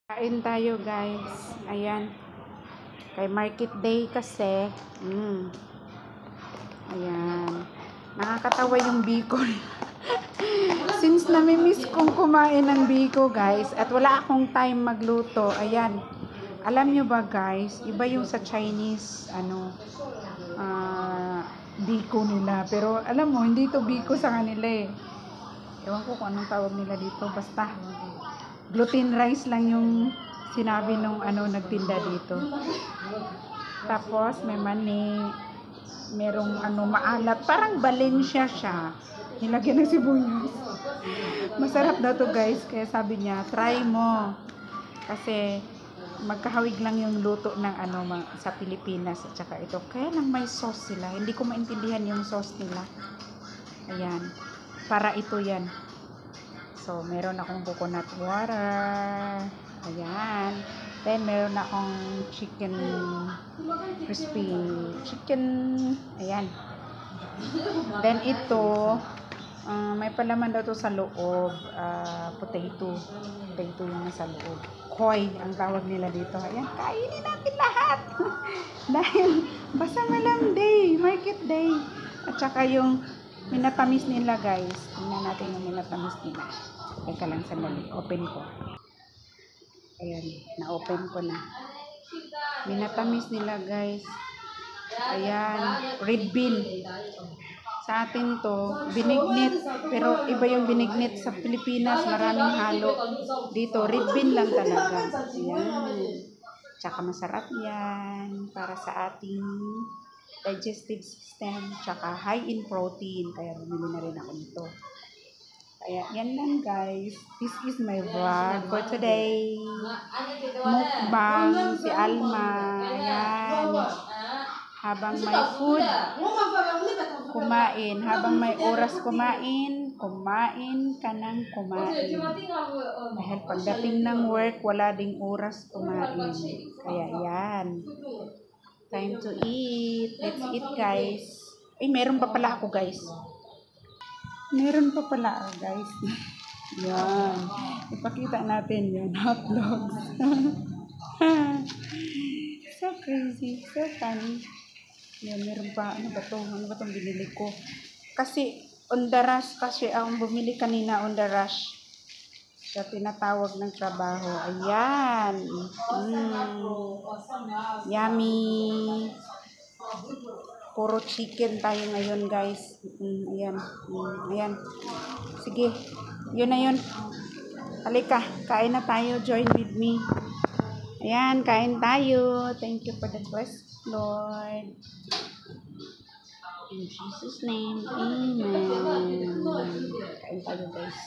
Kain tayo guys. Ayan. Kay market day kasi. Ayan. Nakakatawa yung biko. Since namimiss kong kumain ng biko guys. At wala akong time magluto. Ayan. Alam nyo ba guys. Iba yung sa Chinese. Biko nila. Pero alam mo. Hindi to biko sa kanila eh. Ewan ko kung anong tawag nila dito. Basta. Gluten rice lang yung sinabi nung nagtinda dito. Tapos may mani, merong maalat, parang Valencia siya. Nilagyan ng sibuyas. Masarap daw to guys, kaya sabi niya, try mo. Kasi magkahawig lang yung luto ng sa Pilipinas at saka ito. Kaya lang may sauce sila. Hindi ko maintindihan yung sauce nila. Ayan. Para ito yan. So, meron akong coconut water. Ayan. Then, meron akong chicken crispy chicken. Ayan. Then, ito, may palaman daw to sa loob. Potato. Potato yung nasa loob. Koi, ang tawag nila dito. Ayan, kainin natin lahat. Dahil, basta malam day, market day. At saka yung minatamis nila guys. Tingnan natin yung minatamis nila. Teka lang sandali. Open ko. Ayan. Na-open ko na. Minatamis nila guys. Ayan. Red bean. Sa atin to, binignit. Pero iba yung binignit sa Pilipinas. Maraming halo. Dito, red bean lang talaga. Ayan. Tsaka masarap yan. Para sa ating digestive system. Tsaka high in protein. Kaya bumili na rin ako nito. Kaya, yan lang guys. This is my vlog for today. Mukbang si Alma. Ayan. Habang may food, kumain. Habang may oras kumain, kumain ka ng kumain. Dahil pagdating ng work, wala ding oras kumain. Kaya yan. Time to eat. Let's eat guys. Ay, meron pa pala ako guys. Meron pa pala guys. Yan. Ipakita natin yun. Hot dogs. So crazy. So funny. Yan, meron pa. Ano ba to? Ano ba itong binili ko? Kasi on the rush kasi ang bumili kanina on the rush. Sa tinatawag ng trabaho. Ayan. Yummy. Puro chicken tayo ngayon guys. Ayan. Ayan. Sige. Yun na yun. Halika. Kain na tayo. Join with me. Ayan. Kain tayo. Thank you for the blessed Lord. In Jesus' name. Amen. Kain tayo guys.